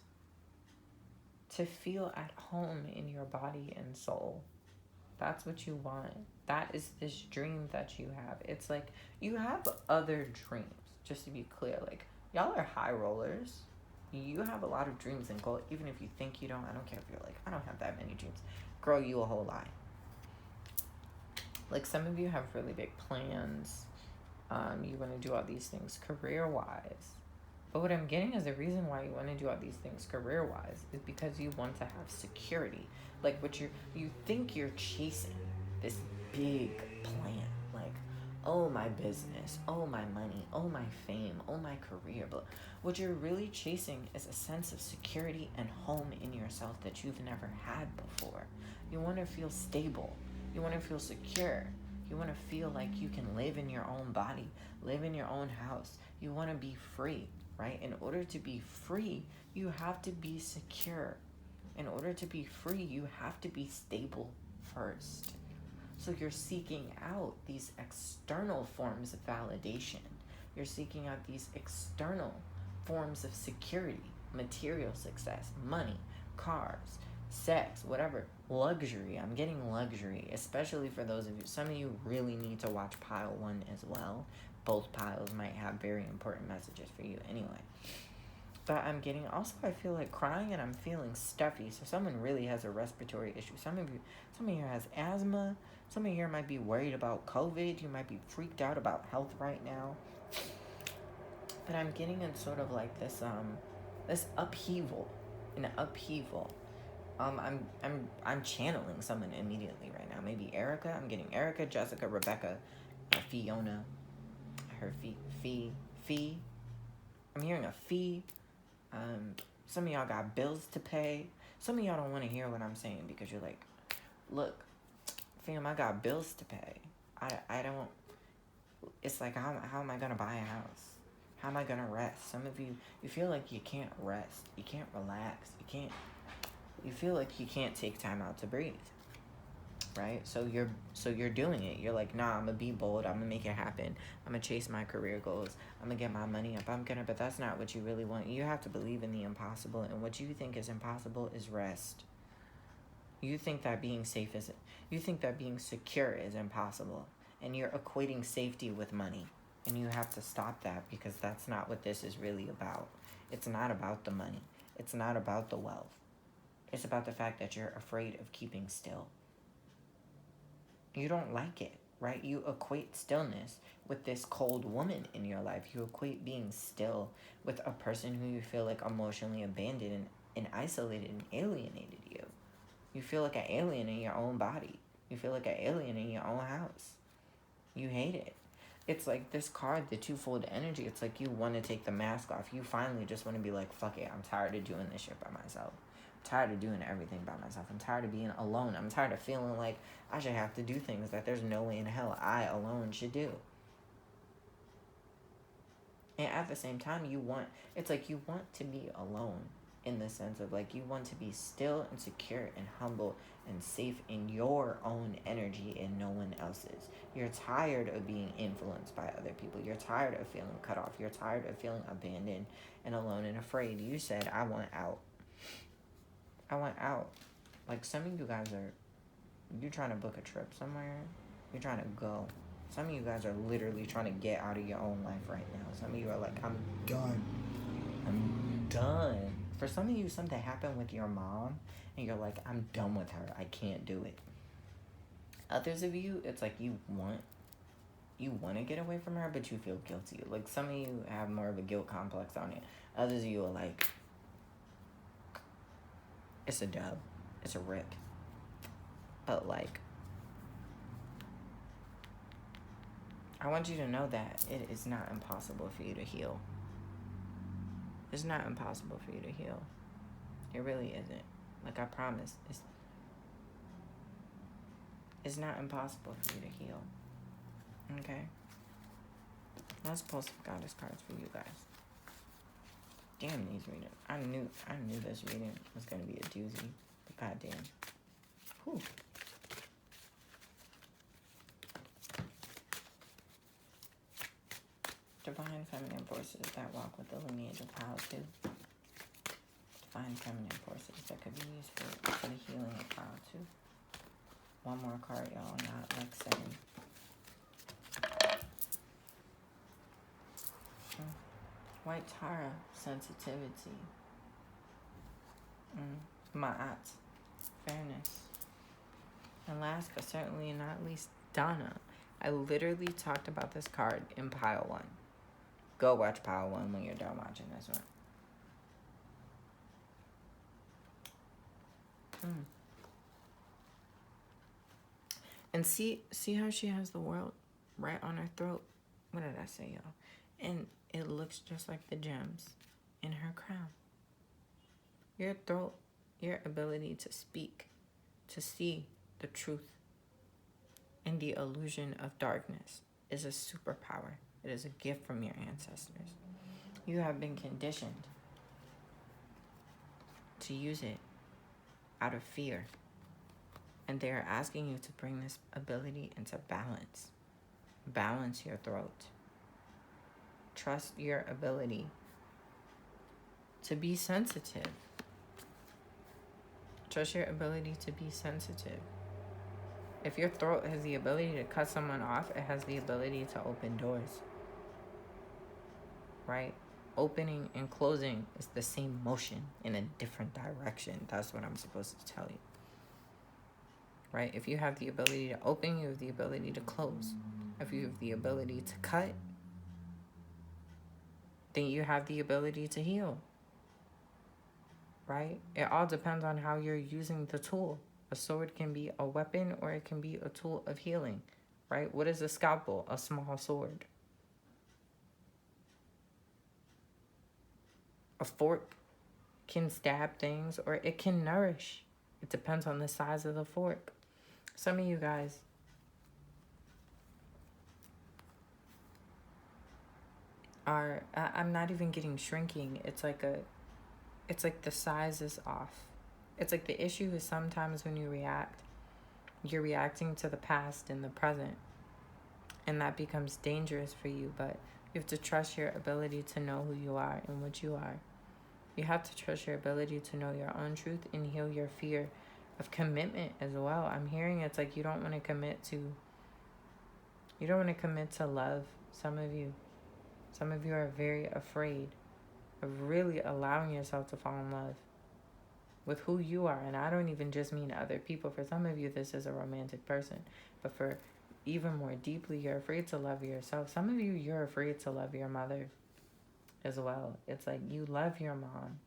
to feel at home in your body and soul. That's what you want. That is this dream that you have. It's like you have other dreams, just to be clear. Like, y'all are high rollers. you have a lot of dreams and goals. Even if you think you don't, I don't care if you're like, I don't have that many dreams. Girl, you a whole lie. Like, some of you have really big plans. You want to do all these things career-wise. But what I'm getting is the reason why you want to do all these things career-wise is because you want to have security. Like, what you think you're chasing this big plan. Like, oh, my business, oh, my money, oh, my fame, oh, my career. But what you're really chasing is a sense of security and home in yourself that you've never had before. You want to feel stable. You want to feel secure. You want to feel like you can live in your own body, live in your own house. You want to be free, right? In order to be free, you have to be secure. In order to be free, you have to be stable first. So you're seeking out these external forms of validation. You're seeking out these external forms of security, material success, money, cars, sex, whatever, luxury. I'm getting luxury, especially for those of you. Some of you really need to watch pile 1 as well. Both piles might have very important messages for you anyway. But I'm getting, also I feel like crying and I'm feeling stuffy. So someone really has a respiratory issue. Some of you has asthma. Some of you might be worried about COVID. You might be freaked out about health right now. But I'm getting in sort of like this upheaval. An upheaval. I'm channeling someone immediately right now. Maybe Erica. I'm getting Erica, Jessica, Rebecca, Fiona. Her fee. I'm hearing a fee. Some of y'all got bills to pay. Some of y'all don't want to hear what I'm saying because you're like, look, fam, I got bills to pay. I don't. It's like, how am I gonna buy a house? How am I gonna rest? Some of you feel like you can't rest. You can't relax. You feel like you can't take time out to breathe, right? So you're doing it. You're like, nah, I'm gonna be bold. I'm gonna make it happen. I'm gonna chase my career goals. I'm gonna get my money up. But that's not what you really want. You have to believe in the impossible, and what you think is impossible is rest. You think that being safe isn't. You think that being secure is impossible, and you're equating safety with money, and you have to stop that because that's not what this is really about. It's not about the money. It's not about the wealth. It's about the fact that you're afraid of keeping still. You don't like it, right? You equate stillness with this cold woman in your life. You equate being still with a person who you feel like emotionally abandoned and isolated and alienated you. You feel like an alien in your own body. You feel like an alien in your own house. You hate it. It's like this card, the twofold energy. It's like you want to take the mask off. You finally just want to be like, fuck it. I'm tired of doing this shit by myself. I'm tired of doing everything by myself. I'm tired of being alone. I'm tired of feeling like I should have to do things that there's no way in hell I alone should do. And at the same time, it's like you want to be alone in the sense of like you want to be still and secure and humble and safe in your own energy and no one else's. You're tired of being influenced by other people. You're tired of feeling cut off. You're tired of feeling abandoned and alone and afraid. You said, I want out. I want out. Like some of you guys you're trying to book a trip somewhere. You're trying to go. Some of you guys are literally trying to get out of your own life right now. Some of you are like, I'm done. I'm done. For some of you, something happened with your mom, and you're like, I'm done with her. I can't do it. Others of you, it's like you want to get away from her, but you feel guilty. Like some of you have more of a guilt complex on it. Others of you are like, it's a dub. It's a rip. But like, I want you to know that it is not impossible for you to heal. It's not impossible for you to heal. It really isn't. Like I promise, it's not impossible for you to heal. Okay? Let's pull some goddess cards for you guys. Damn these readings. I knew this reading was gonna be a doozy. But goddamn. Whew. Divine feminine forces that walk with the lineage of Pile 2. Divine feminine forces that could be used for the healing of Pile 2. One more card, y'all, not like 7. White Tara, sensitivity. Ma'at. Fairness. And last but certainly not least, Donna. I literally talked about this card in pile 1. Go watch pile 1 when you're done watching this one. And see how she has the world right on her throat. What did I say, y'all? And it looks just like the gems in her crown. Your throat, your ability to speak, to see the truth and the illusion of darkness is a superpower. It is a gift from your ancestors. You have been conditioned to use it out of fear. And they are asking you to bring this ability into balance. Balance your throat. Trust your ability to be sensitive. Trust your ability to be sensitive. If your throat has the ability to cut someone off, it has the ability to open doors. Right? Opening and closing is the same motion in a different direction. That's what I'm supposed to tell you. Right? If you have the ability to open, you have the ability to close. If you have the ability to cut, then you have the ability to heal. Right? It all depends on how you're using the tool. A sword can be a weapon or it can be a tool of healing. Right? What is a scalpel? A small sword. A fork can stab things or it can nourish. It depends on the size of the fork. Some of you guys are, I'm not even getting shrinking. It's like the size is off. It's like the issue is sometimes when you react, you're reacting to the past and the present. And that becomes dangerous for you. But you have to trust your ability to know who you are and what you are. You have to trust your ability to know your own truth and heal your fear of commitment as well. I'm hearing it's like you don't want to commit to love. Some of you are very afraid of really allowing yourself to fall in love with who you are. And I don't even just mean other people. For some of you, this is a romantic person. But for even more deeply, you're afraid to love yourself. Some of you, you're afraid to love your mother as well. It's like you love your mom,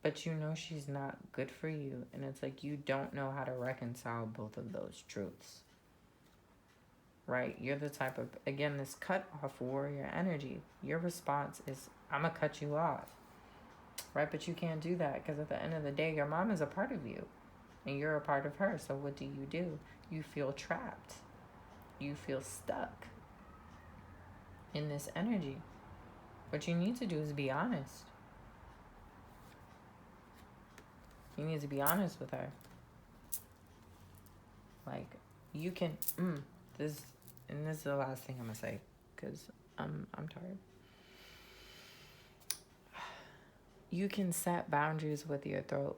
but you know she's not good for you. And it's like you don't know how to reconcile both of those truths. Right? You're the type of, again, this cut off warrior energy. Your response is, I'm going to cut you off. Right? But you can't do that because at the end of the day, your mom is a part of you and you're a part of her. So what do? You feel trapped. You feel stuck in this energy. What you need to do is be honest. You need to be honest with her. Like, you can, this is the last thing I'm going to say because I'm tired. You can set boundaries with your throat.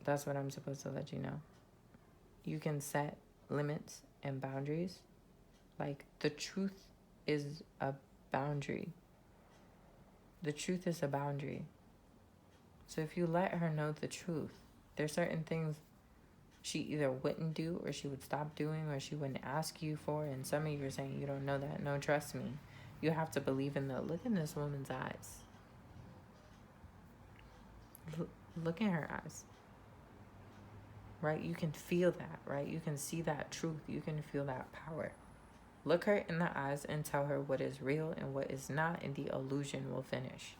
That's what I'm supposed to let you know. You can set limits and boundaries. Like, the truth is a boundary. The truth is a boundary. So if you let her know the truth, there's certain things she either wouldn't do or she would stop doing or she wouldn't ask you for. And some of you are saying you don't know that. No, trust me. You have to believe in the, look in this woman's eyes. Look in her eyes. Right? You can feel that, right? You can see that truth. You can feel that power. Look her in the eyes and tell her what is real and what is not, and the illusion will finish.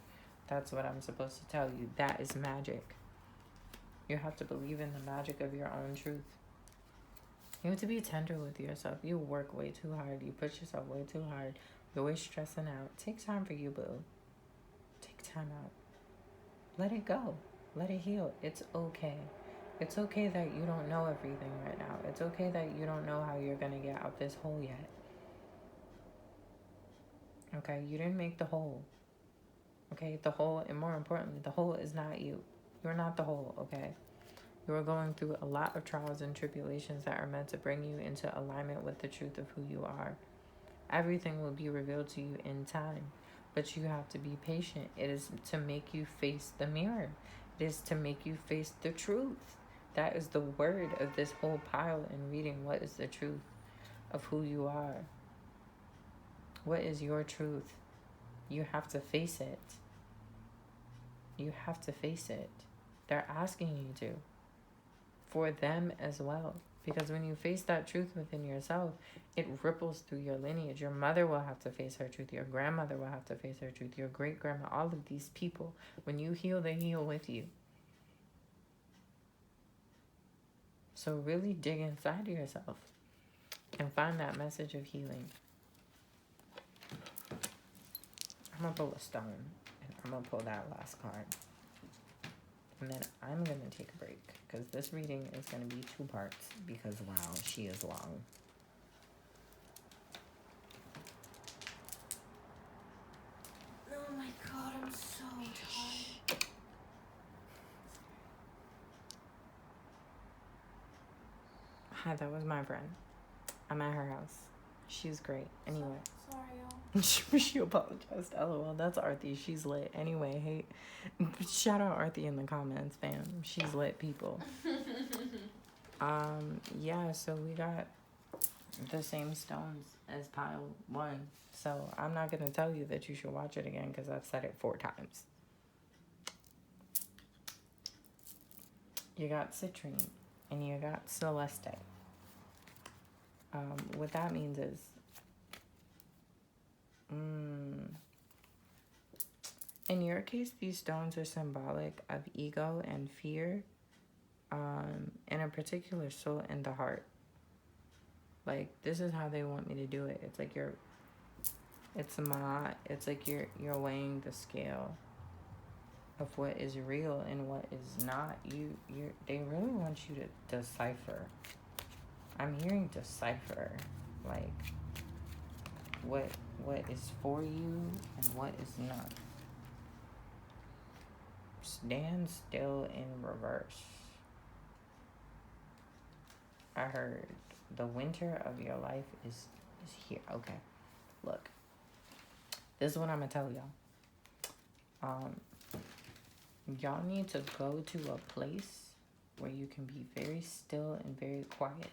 That's what I'm supposed to tell you. That is magic. You have to believe in the magic of your own truth. You have to be tender with yourself. You work way too hard. You push yourself way too hard. You're always stressing out. Take time for you, boo. Take time out. Let it go. Let it heal. It's okay. It's okay that you don't know everything right now. It's okay that you don't know how you're going to get out this hole yet. Okay? You didn't make the hole. Okay? The hole, and more importantly, the hole is not you. You're not the hole, okay? You are going through a lot of trials and tribulations that are meant to bring you into alignment with the truth of who you are. Everything will be revealed to you in time. But you have to be patient. It is to make you face the mirror. It is to make you face the truth. That is the word of this whole pile in reading. What is the truth of who you are? What is your truth? You have to face it. You have to face it. They're asking you to. For them as well. Because when you face that truth within yourself, it ripples through your lineage. Your mother will have to face her truth. Your grandmother will have to face her truth. Your great-grandma, all of these people. When you heal, they heal with you. So really dig inside yourself and find that message of healing. I'm going to pull a stone, and I'm going to pull that last card. And then I'm going to take a break, because this reading is going to be 2 parts, because, wow, she is long. Oh my God, I'm so tired. Hi, that was my friend. I'm at her house. She's great. Anyway. Sorry, y'all. She apologized. LOL. That's Arthi. She's lit. Anyway, hey, shout out Arthi in the comments, fam. She's lit, people. Yeah, so we got the same stones as pile 1. So I'm not going to tell you that you should watch it again, because I've said it 4 times. You got citrine and you got celeste. What that means is, in your case, these stones are symbolic of ego and fear, and a particular soul in the heart. Like, this is how they want me to do it. It's like it's like you're weighing the scale of what is real and what is not. They really want you to decipher. I'm hearing decipher, like what is for you and what is not. Stand still in reverse. I heard the winter of your life is here. Okay, look, this is what I'm gonna tell y'all. Y'all need to go to a place where you can be very still and very quiet.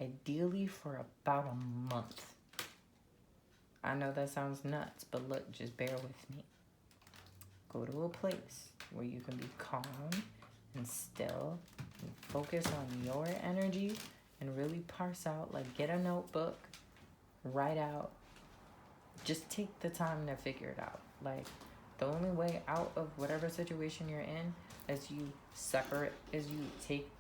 Ideally for about a month. I know that sounds nuts, but look, just bear with me. Go to a place where you can be calm and still and focus on your energy and really parse out, like, get a notebook, write out, just take the time to figure it out. Like, the only way out of whatever situation you're in is you take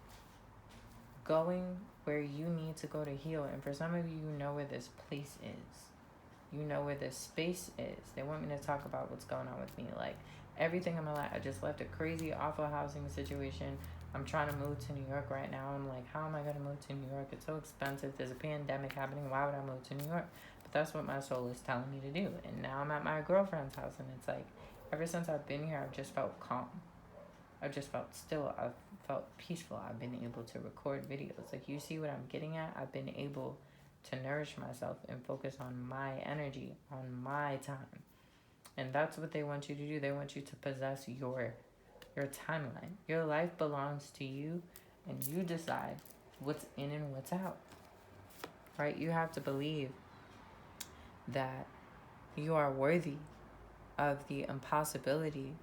going where you need to go to heal. And for some of you, you know where this place is. You know where this space is. They want me to talk about what's going on with me. Like, everything in my life. I just left a crazy, awful housing situation. I'm trying to move to New York right now. I'm like, how am I going to move to New York? It's so expensive. There's a pandemic happening. Why would I move to New York? But that's what my soul is telling me to do. And now I'm at my girlfriend's house. And it's like, ever since I've been here, I've just felt calm. I've just felt still. I've felt peaceful. I've been able to record videos. Like, you see what I'm getting at? I've been able to nourish myself and focus on my energy, on my time. And that's what they want you to do. They want you to possess your timeline. Your life belongs to you, and you decide what's in and what's out. Right? You have to believe that you are worthy of the impossibility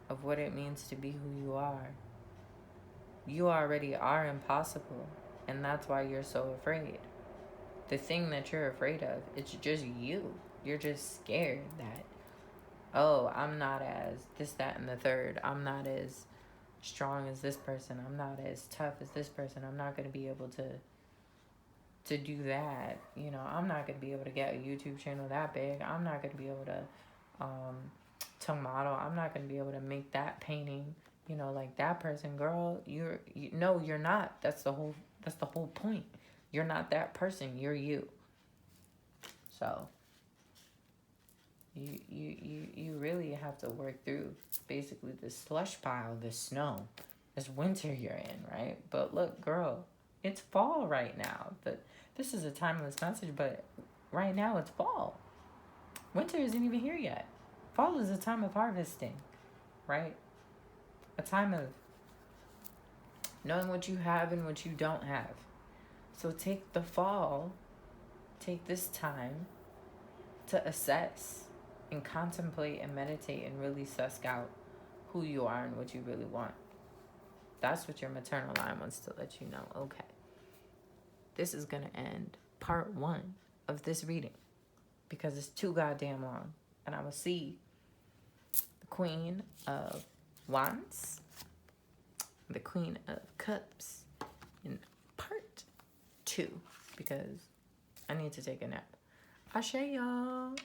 of what it means to be who you are. You already are impossible, and that's why you're so afraid. The thing that you're afraid of, it's just you. You're just scared that, oh, I'm not as this, that, and the third. I'm not as strong as this person. I'm not as tough as this person. I'm not going to be able to do that. You know, I'm not going to be able to get a YouTube channel that big. I'm not going to be able to model. I'm not going to be able to make that painting, you know, like that person. Girl, no, you're not. That's the whole point. You're not that person. You're you. So you really have to work through basically this slush pile, this snow, this winter you're in, right? But look, girl, it's fall right now. This is a timeless message, but right now it's fall. Winter isn't even here yet. Fall is a time of harvesting, right? A time of knowing what you have and what you don't have. So take the fall, take this time to assess and contemplate and meditate and really suss out who you are and what you really want. That's what your maternal line wants to let you know. Okay, this is going to end part 1 of this reading because it's too goddamn long. And I will see the Queen of Wands, the Queen of Cups in part 2 because I need to take a nap. Ashe, y'all.